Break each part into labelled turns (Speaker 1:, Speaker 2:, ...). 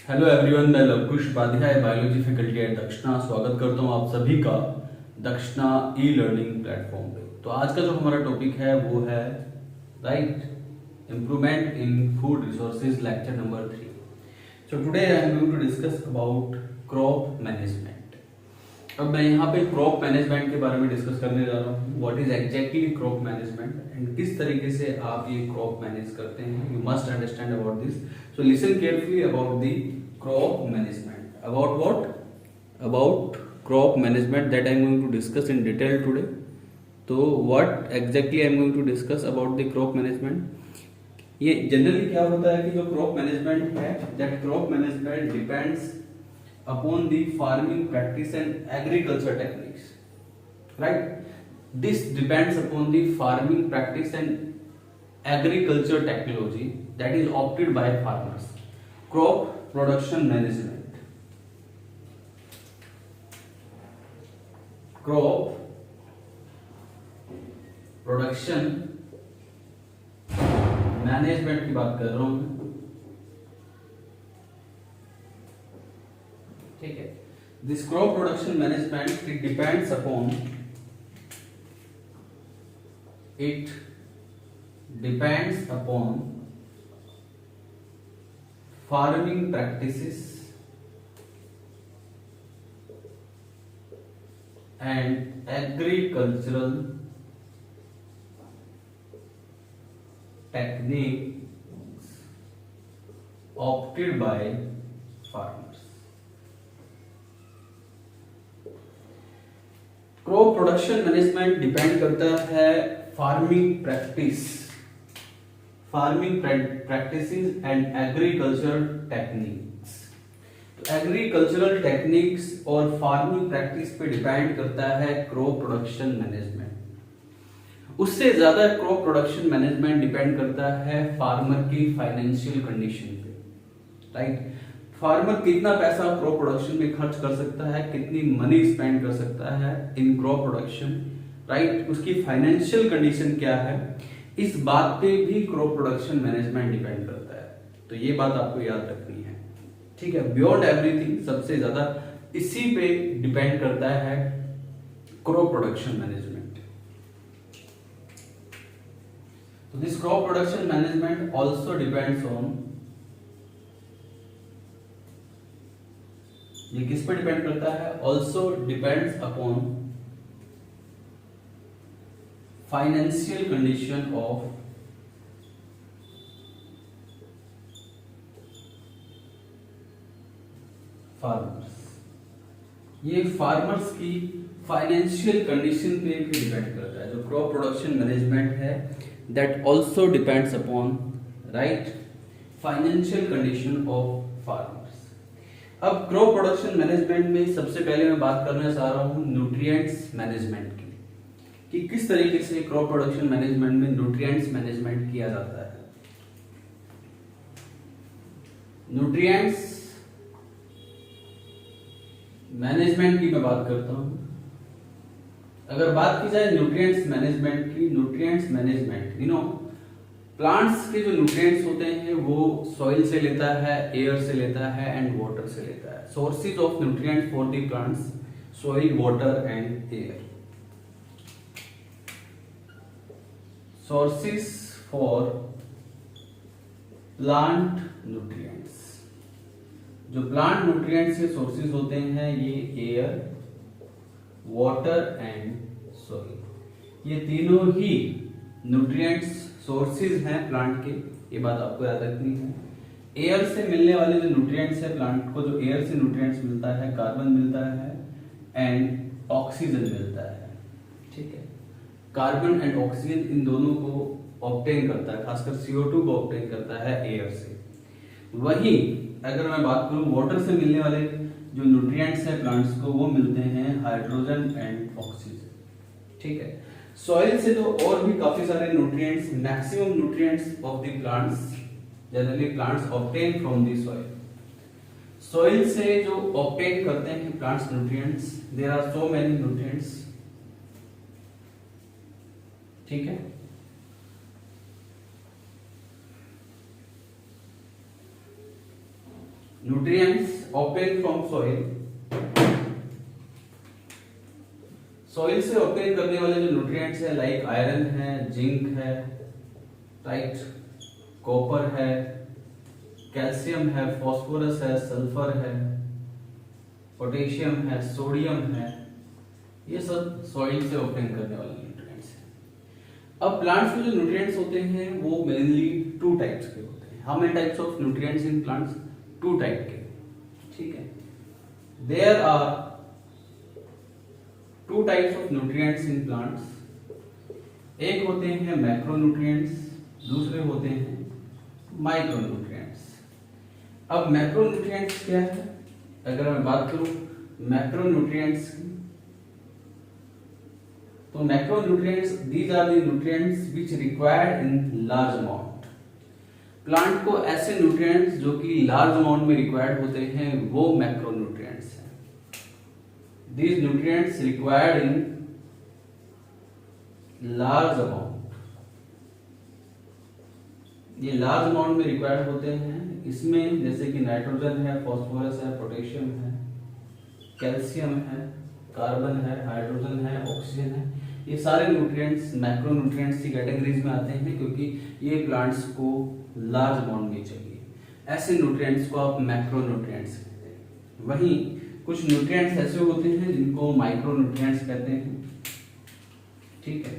Speaker 1: Hello everyone, मैं Lavkush Upadhyay biology faculty at Dakshina स्वागत करता हूं आप सभी का दक्षिणा ई लर्निंग प्लेटफॉर्म पे। तो आज का जो हमारा टॉपिक है वो है right improvement in food resources, lecture number 3। So today I am going to discuss about crop management. अब मैं यहाँ पे क्रॉप मैनेजमेंट के बारे में डिस्कस करने जा रहा हूँ। What is exactly crop management and किस तरीके से आप ये क्रॉप मैनेज करते हैं। You must understand about this. So listen carefully about the crop management. About what? About crop management that I am going to discuss in detail today. तो what exactly I am going to discuss about the crop management. ये generally क्या होता है कि जो crop management है, that crop management depends upon the farming practice and agriculture techniques, right? This depends upon the farming practice and agriculture technology that is opted by farmers. Crop production management. Crop production management की बात कर रहा हूं मैं, ठीक है। This crop production management it depends upon farming practices and agricultural techniques opted by farmers. Crop production management depend करता है farming practices and agriculture techniques. तो एग्रीकल्चरल टेक्निक्स और फार्मिंग प्रैक्टिस पे डिपेंड करता है क्रॉप प्रोडक्शन मैनेजमेंट। उससे ज्यादा crop production management depend करता है फार्मर की फाइनेंशियल कंडीशन पे, राइट। फार्मर कितना पैसा क्रॉप प्रोडक्शन में खर्च कर सकता है, कितनी मनी स्पेंड कर सकता है इन क्रॉप प्रोडक्शन, राइट। उसकी फाइनेंशियल कंडीशन क्या है, इस बात पे भी क्रॉप प्रोडक्शन मैनेजमेंट डिपेंड करता है। तो ये बात आपको याद रखनी है, ठीक है। बियॉन्ड एवरीथिंग सबसे ज्यादा इसी पे डिपेंड करता है क्रॉप प्रोडक्शन मैनेजमेंट। तो this crop production management also depends on, ये किस पर डिपेंड करता है? Also depends upon financial condition of farmers. ये फार्मर्स की फाइनेंशियल कंडीशन पे भी डिपेंड करता है। जो क्रॉप प्रोडक्शन मैनेजमेंट है that also depends upon right financial condition of farmers. अब क्रॉप प्रोडक्शन मैनेजमेंट में सबसे पहले मैं बात करना चाह रहा हूं न्यूट्रिएंट्स मैनेजमेंट की, कि किस तरीके से क्रॉप प्रोडक्शन मैनेजमेंट में न्यूट्रिएंट्स मैनेजमेंट किया जाता है। न्यूट्रिएंट्स मैनेजमेंट की मैं बात करता हूं। अगर बात की जाए न्यूट्रिएंट्स मैनेजमेंट की, न्यूट्रिएंट्स मैनेजमेंट प्लांट्स के जो न्यूट्रिएंट्स होते हैं वो सॉइल से लेता है, एयर से लेता है एंड वाटर से लेता है। Sources of nutrients for the plants, soil, water and air. Sources for plant nutrients, जो प्लांट न्यूट्रिएंट्स के सोर्सेज होते हैं ये एयर, वाटर एंड सॉइल। ये तीनों ही न्यूट्रिएंट्स सोर्सेज हैं प्लांट के, ये बात आपको याद रखनी है। एयर से मिलने वाले जो न्यूट्रिएंट्स है प्लांट को, जो एयर से न्यूट्रिएंट्स मिलता है, कार्बन मिलता है एंड ऑक्सीजन मिलता है, ठीक है। कार्बन एंड ऑक्सीजन इन दोनों को ऑब्टेन करता है, खासकर CO2 को ऑब्टेन करता है एयर से। वहीं अगर मैं बात करूं वाटर से मिलने वाले जो न्यूट्रिएंट्स है प्लांट्स को, वो मिलते हैं हाइड्रोजन एंड ऑक्सीजन, ठीक है। सॉइल से तो और भी काफी सारे nutrients, maximum nutrients of the plants, generally plants obtain from the soil. Soil से जो ऑब्टेन करते हैं plants nutrients, there are so many nutrients, ठीक है। Nutrients obtain from soil, soil से ऑब्टेन करने वाले जो न्यूट्रिएंट्स है लाइक आयरन है, जिंक है, राइट, कॉपर है, कैल्शियम है, फास्फोरस है, सल्फर है, पोटेशियम है, सोडियम है, ये सब सॉइल से ऑब्टेन करने वाले न्यूट्रिएंट्स हैं। अब प्लांट्स में जो न्यूट्रिएंट्स होते हैं वो मेनली टू टाइप्स के होते हैं। How many types of nutrients in plants? Two type के, ठीक है। There are two types of nutrients in plants. एक होते हैं मैक्रो न्यूट्रिएंट्स, दूसरे होते हैं माइक्रो न्यूट्रिएंट्स। अब मैक्रो न्यूट्रिएंट्स क्या है? अगर मैं बात करूं मैक्रो न्यूट्रिएंट्स की, तो macro nutrients these are the nutrients which required in large amount. Plant को ऐसे न्यूट्रिएंट्स जो कि लार्ज अमाउंट में रिक्वायर्ड होते हैं वो मैक्रो न्यूट्रिएंट्स हैं। These nutrients required in large amount, ये लार्ज अमाउंट में रिक्वायर्ड होते हैं। इसमें जैसे कि नाइट्रोजन है, फास्फोरस है, पोटेशियम है, कैल्शियम है, कार्बन है, हाइड्रोजन है, ऑक्सीजन है, ये सारे न्यूट्रिएंट्स मैक्रो न्यूट्रिएंट्स की कैटेगरीज में आते हैं क्योंकि ये प्लांट्स को लार्ज अमाउंट में चाहिए। ऐसे न्यूट्रिएंट्स को आप मैक्रो न्यूट्रिएंट्स कहते हैं। वहीं कुछ न्यूट्रिएंट्स ऐसे होते हैं जिनको माइक्रो न्यूट्रिएंट्स कहते हैं, ठीक है।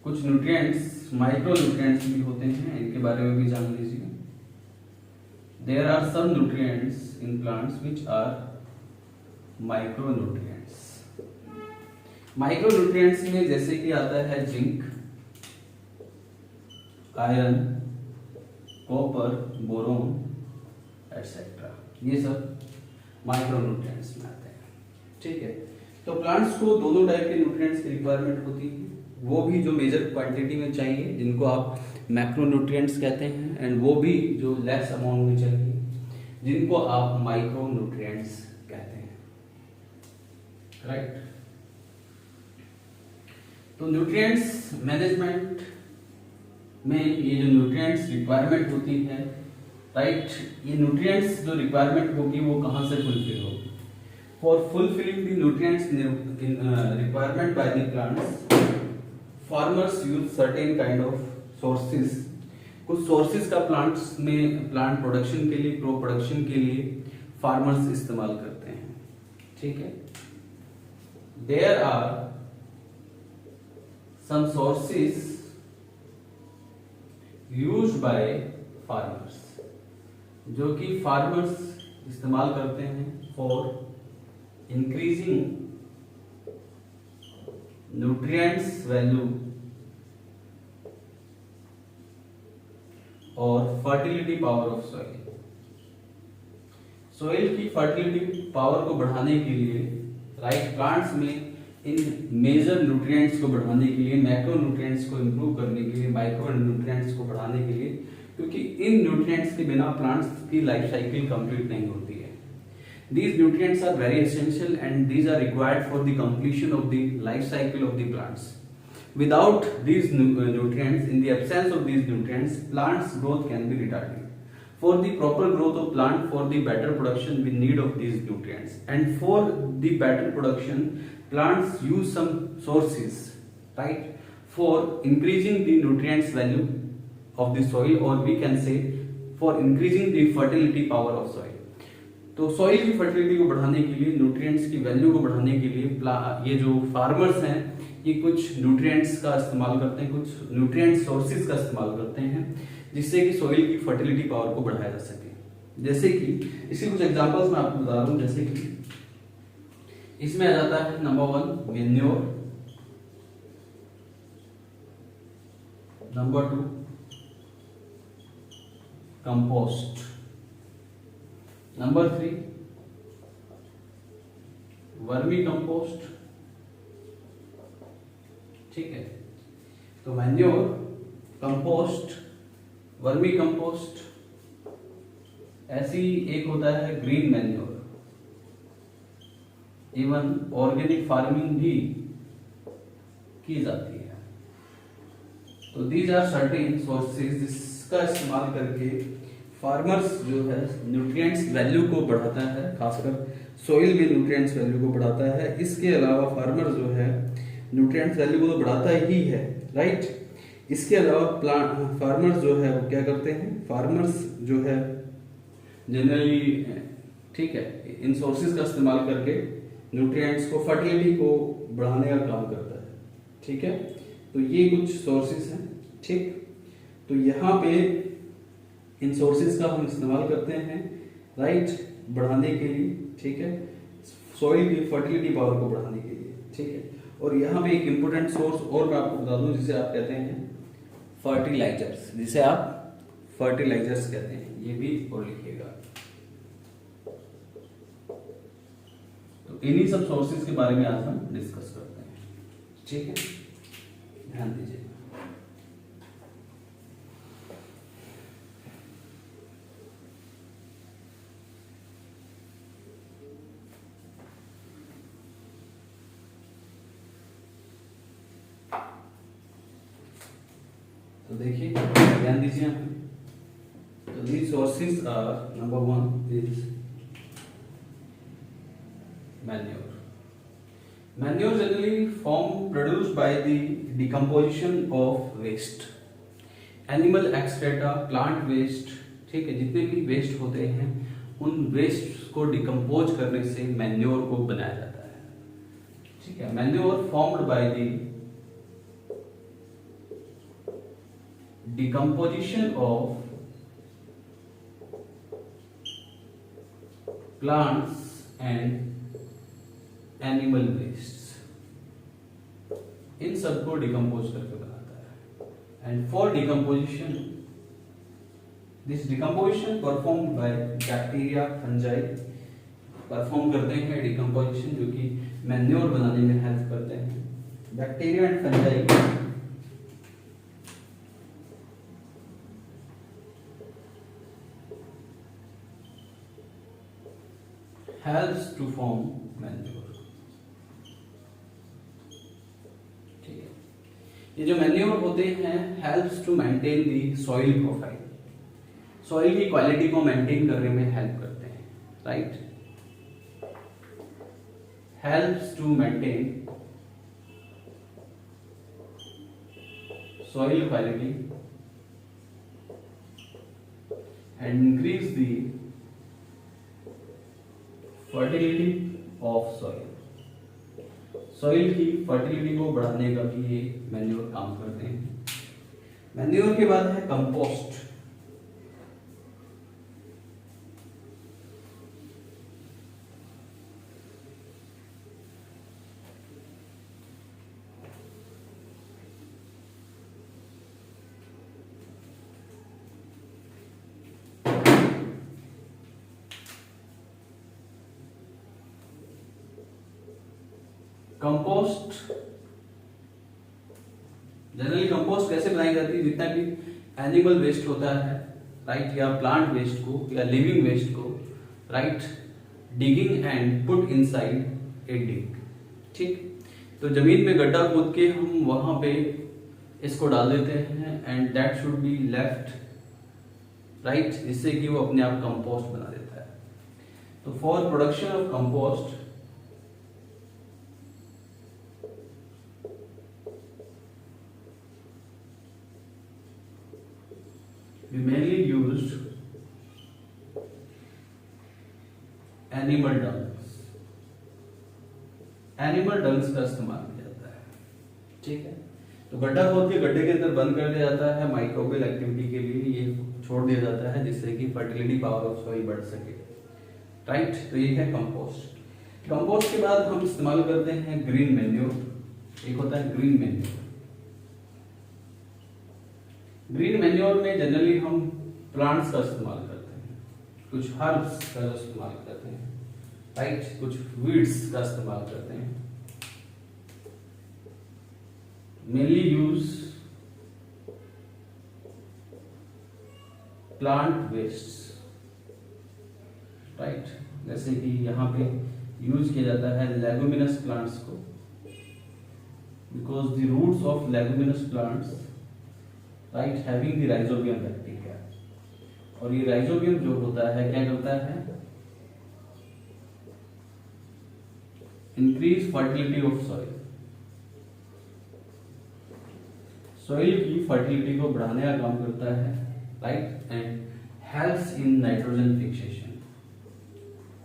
Speaker 1: कुछ न्यूट्रिएंट्स माइक्रो न्यूट्रिएंट्स भी होते हैं, इनके बारे में भी जान लीजिए। There are some nutrients in plants which are micro nutrients. Micro nutrients में जैसे कि आता है zinc, iron, copper, boron etcetera, ये सब माइक्रो न्यूट्रिएंट्स में आते हैं, ठीक है। तो प्लांट्स को दोनों टाइप के न्यूट्रिएंट्स की रिक्वायरमेंट होती है, वो भी जो मेजर क्वांटिटी में चाहिए जिनको आप मैक्रो न्यूट्रिएंट्स कहते हैं, एंड वो भी जो लेस अमाउंट में चाहिए जिनको आप माइक्रो न्यूट्रिएंट्स कहते हैं, राइट। तो न्यूट्रिएंट्स मैनेजमेंट में ये जो न्यूट्रिएंट्स रिक्वायरमेंट होती है, राइट, ये न्यूट्रिएंट्स जो रिक्वायरमेंट होगी वो कहाँ से फुलफिल होगी? For fulfilling the nutrients requirement by the plants, farmers use certain kind of sources. कुछ सोर्सेज का प्लांट्स में प्लांट प्रोडक्शन के लिए, क्रॉप प्रोडक्शन के लिए फार्मर्स इस्तेमाल करते हैं, ठीक है। There are some sources used by farmers, जो कि फार्मर्स इस्तेमाल करते हैं फॉर इंक्रीजिंग न्यूट्रिएंट्स वैल्यू और fertility power of soil. Soil की फर्टिलिटी पावर को बढ़ाने के लिए, राइट, प्लांट्स में इन मेजर न्यूट्रिएंट्स को बढ़ाने के लिए, मैक्रो न्यूट्रिएंट्स को इंप्रूव करने के लिए, माइक्रो न्यूट्रिएंट्स को बढ़ाने के लिए, क्योंकि इन न्यूट्रिएंट्स के बिना प्लांट्स की लाइफ साइकिल कंप्लीट नहीं होती है। These nutrients are very essential and these are required for the completion of the life cycle of the plants. Without these nutrients, in the absence of these nutrients, plants growth can be retarded. For the proper growth of plant, for the better production, we need of these nutrients. And for the better production, plants use some sources, right, for increasing the nutrients value of the soil, or we can say for increasing the fertility power of soil. तो soil की fertility को बढ़ाने के लिए, nutrients की value को बढ़ाने के लिए ये जो फार्मर्स हैं ये कुछ न्यूट्रिएंट्स का इस्तेमाल करते हैं, कुछ न्यूट्रिएंट सोर्सेज का इस्तेमाल करते हैं जिससे कि सॉइल की फर्टिलिटी पावर को बढ़ाया जा सके। जैसे कि इसके कुछ एग्जांपल्स मैं आपको बता रहा हूं, जैसे कि इसमें आ जाता है number 1 manure, number 2 compost, number 3 vermi compost, ठीक है। तो मैन्योर, कंपोस्ट, वर्मी कंपोस्ट, ऐसी एक होता है green manure, even organic farming भी की जाती है। तो दीज आर सर्टेन सोर्सेज जिसका इस्तेमाल करके फार्मर्स जो है न्यूट्रिएंट्स वैल्यू को बढ़ाता है, खासकर सॉइल में न्यूट्रिएंट्स वैल्यू को बढ़ाता है। इसके अलावा फार्मर जो है न्यूट्रिएंट्स वैल्यू को तो बढ़ाता ही है, राइट। इसके अलावा प्लांट फार्मर्स जो है वो क्या करते हैं, फार्मर्स जो है जनरली, ठीक है, इन सोर्सेज का इस्तेमाल करके न्यूट्रिएंट्स को, फर्टिलिटी को बढ़ाने का काम करता है, ठीक है। तो ये कुछ सोर्सेज हैं, ठीक। तो यहाँ पे इन सोर्सेज का हम इस्तेमाल करते हैं, राइट, बढ़ाने के लिए, ठीक है, सॉइल की फर्टिलिटी पावर को बढ़ाने के लिए, ठीक है। और यहाँ पे एक इम्पोर्टेंट सोर्स और मैं आपको बता दूं, जिसे आप कहते हैं फर्टिलाइजर्स, जिसे आप फर्टिलाइजर्स कहते हैं, ये भी और लिखिएगा। तो इन्हीं सब सोर्सेज के बारे में आज हम डिस्कस करते हैं, ठीक है, ध्यान दीजिए। तो देखिए, ध्यान दीजिए। तो these sources are, number one is manure. Manure generally produced by the decomposition of waste, animal excreta, plant waste, ठीक है, जितने भी वेस्ट होते हैं उन वेस्ट को डिकम्पोज करने से मैन्योर को बनाया जाता है, ठीक है। Manure formed by the decomposition of plants and animal wastes, इन सबको डिकम्पोज करके बनाता है। And for decomposition, this decomposition performed by bacteria, fungi perform करते हैं डिकम्पोजिशन, जो कि मैन्योर बनाने में हेल्प करते हैं। Bacteria and fungi helps to form manure, ठीक है। ये जो मैन्योर होते हैं helps to maintain the soil profile, soil की क्वालिटी को मेंटेन करने में हेल्प करते हैं, right. helps to maintain soil quality and increase the fertility of soil, soil की फर्टिलिटी को बढ़ाने का भी ये मैन्योर काम करते हैं। मैन्योर के बाद है कंपोस्ट। कंपोस्ट जनरली कंपोस्ट कैसे बनाई जाती है, जितना भी एनिमल वेस्ट होता है, राइट, या प्लांट वेस्ट को या लिविंग वेस्ट को, right, digging and put inside a dig, ठीक। तो जमीन में गड्ढा खोद के हम वहां पे इसको डाल देते हैं and that should be left, right, जिससे कि वो अपने आप कंपोस्ट बना देता है। तो for production of compost we mainly used animal dungs, animal dungs का इस्तेमाल किया जाता है, ठीक है। तो गड्ढा खोद के गड्ढे के अंदर बंद कर दिया जाता है माइक्रोबियल एक्टिविटी के लिए, ये छोड़ दिया जाता है जिससे कि फर्टिलिटी पावर ऑफ सॉइल बढ़ सके, राइट। तो ये है कंपोस्ट। कंपोस्ट के बाद हम इस्तेमाल करते हैं ग्रीन मैन्योर। एक होता है ग्रीन मैन्योर। ग्रीन मैन्योर में जनरली हम प्लांट्स का इस्तेमाल करते हैं, कुछ हर्ब्स का इस्तेमाल करते हैं, राइट, कुछ वीड्स का इस्तेमाल करते हैं। Mainly use plant waste, right, जैसे कि यहाँ पे यूज किया जाता है लेगुमिनस प्लांट्स को, because the roots of leguminous plants, right, having the rhizobium bacteria, और ये राइजोबियम जो होता है क्या करता है, increase fertility of soil, soil की फर्टिलिटी को बढ़ाने का काम करता है, right, and helps in nitrogen fixation,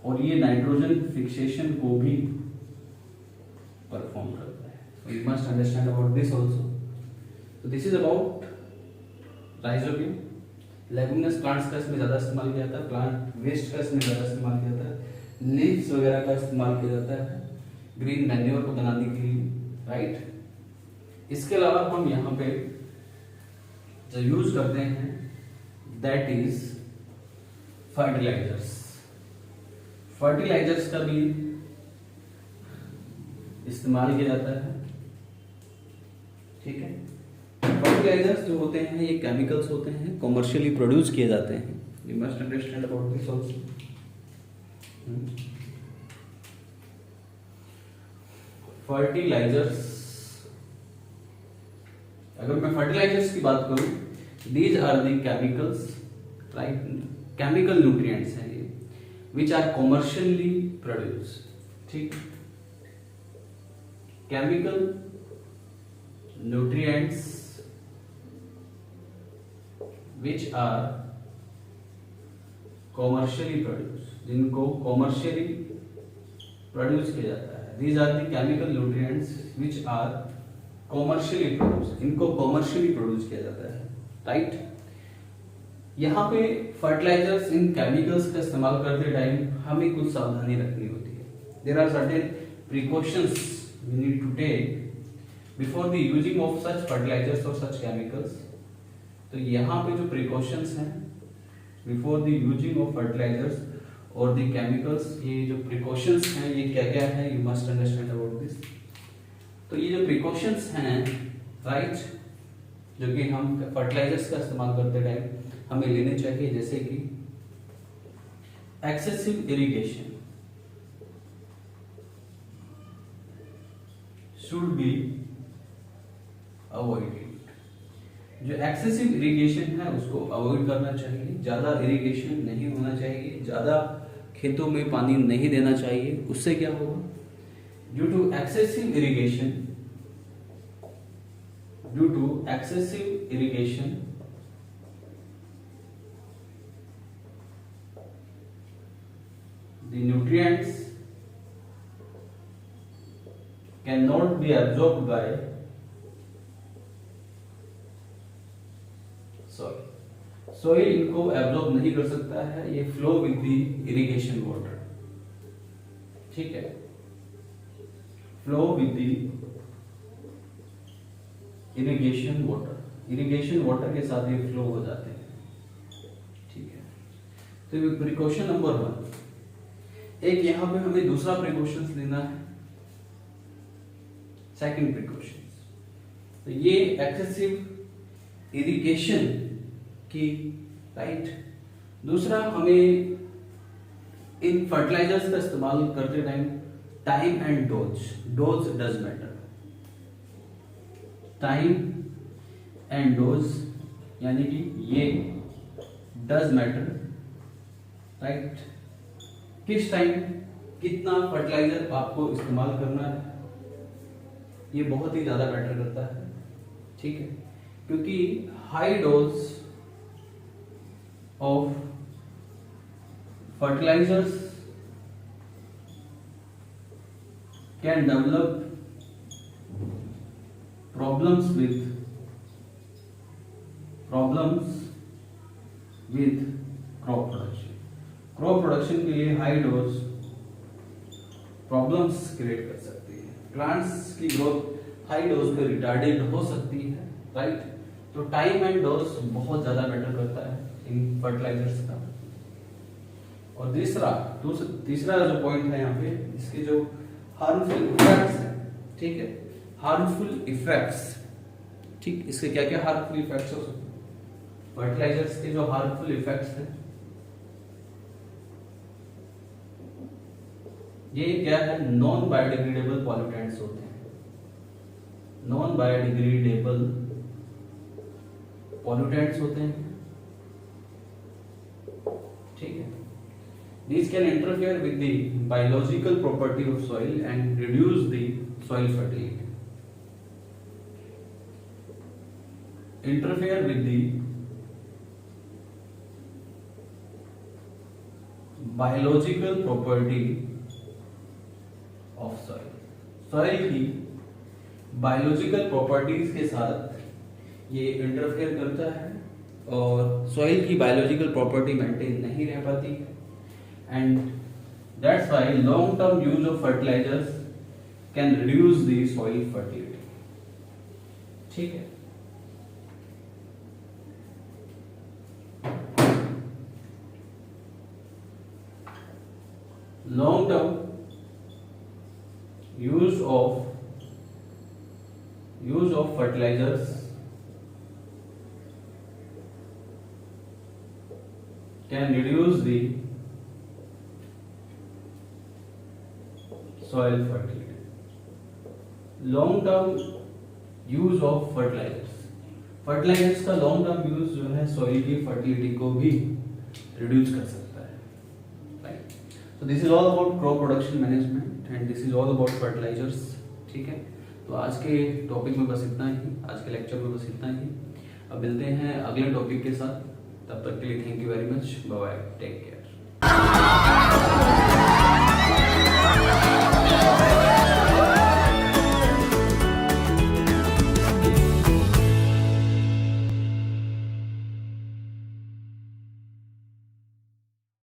Speaker 1: और ये नाइट्रोजन फिक्सेशन को भी परफॉर्म करता है। So you must understand about this also. So this is about rhizobia. Leguminous plants का इसमें ज़्यादा इस्तेमाल किया जाता है, प्लांट वेस्ट का इसमें ज़्यादा इस्तेमाल किया जाता है, लीव्स वगैरह का इस्तेमाल किया जाता है ग्रीन मैन्योर को बनाने के लिए, राइट। इसके अलावा हम यहाँ पे जो यूज करते हैं दैट इज फर्टिलाइजर्स। फर्टिलाइजर्स का भी इस्तेमाल किया जाता है, ठीक है। फर्टिलाइजर्स जो होते हैं ये केमिकल्स होते हैं, कॉमर्शियली प्रोड्यूस किए जाते हैं। You must understand about this also. Fertilisers, अगर मैं फर्टिलाइजर्स की बात करूं, these are the chemicals, right, chemical nutrients हैं ये, विच आर कॉमर्शियली प्रोड्यूस, ठीक, chemical nutrients which are commercially produce, जिनको कॉमर्शियली प्रोड्यूस किया जाता है। These are the chemical nutrients which are commercially produce, इनको कॉमर्शियली प्रोड्यूस किया जाता है, राइट। यहाँ पे फर्टिलाइजर्स इन केमिकल्स का इस्तेमाल करते टाइम हमें कुछ सावधानी रखनी होती है। There are certain precautions we need to take before the using of such fertilisers और सच केमिकल्स। तो यहाँ पे जो प्रिकॉशंस हैं before the using of fertilisers और द केमिकल्स, ये जो प्रिकॉशंस हैं ये क्या क्या है, you must understand about this. तो ये जो प्रिकॉशंस हैं, राइट, जो कि हम फर्टिलाइजर्स का इस्तेमाल करते टाइम हमें लेने चाहिए, जैसे कि excessive irrigation should be avoided. जो एक्सेसिव इरिगेशन है उसको अवॉइड करना चाहिए, ज्यादा इरिगेशन नहीं होना चाहिए, ज्यादा खेतों में पानी नहीं देना चाहिए। उससे क्या होगा, due to excessive irrigation, the nutrients cannot be absorbed by soil. soil इनको एब्जॉर्ब नहीं कर सकता है, ये flow with the irrigation water, ठीक है, flow with the irrigation water के साथ ये फ्लो हो जाते हैं, ठीक है। तो प्रिकॉशन नंबर 1, एक यहां पे हमें दूसरा प्रिकॉशंस लेना है, सेकंड प्रिकॉशंस। तो ये एक्सेसिव इरिगेशन की, राइट। दूसरा, हमें इन फर्टिलाइजर्स का इस्तेमाल करते time time and dose does matter. Time and dose यानी कि ये डज मैटर, राइट। किस टाइम कितना फर्टिलाइजर आपको इस्तेमाल करना है, ये बहुत ही ज्यादा मैटर करता है, ठीक है, क्योंकि high dose of fertilisers can develop problems with crop production के लिए हाई डोज प्रॉब्लम्स क्रिएट कर सकती है। प्लांट्स की ग्रोथ हाई डोज पे रिटार्डेड हो सकती है, राइट। तो टाइम एंड डोज बहुत ज्यादा मैटर करता है इन फर्टिलाइजर्स का। और तीसरा जो पॉइंट है यहाँ पे, इसके जो हार्मफुल इफेक्ट्स हैं, ठीक है, हार्मफुल इफेक्ट्स, ठीक, इसके क्या क्या हार्मफुल इफेक्ट्स हो सकते हैं, फर्टिलाइजर्स के जो हार्मफुल इफेक्ट्स हैं, ये क्या है, नॉन बायोडिग्रेडेबल पॉल्यूटेंट्स होते हैं। नॉन बायोडिग्रेडेबल पॉल्यूटेंट्स होते हैं These can interfere with the biological property of soil and reduce the soil fertility. Interfere with the biological property of soil. Soil की biological properties के साथ ये interfere करता है और soil की biological property maintain नहीं रह पाती है, and that's why long term use of fertilizers can reduce the soil fertility. ठीक है. Long term use of fertilizers can reduce the soil fertility. Long term use of fertilizers का long term use जो है soil की fertility को भी reduce कर सकता है, right? So this is all about crop production management and this is all about fertilizers. ठीक है, तो आज के टॉपिक में बस इतना ही, आज के लेक्चर में बस इतना ही. अब मिलते हैं अगले टॉपिक के साथ. तब तक के लिए thank you very much. Bye bye, take care.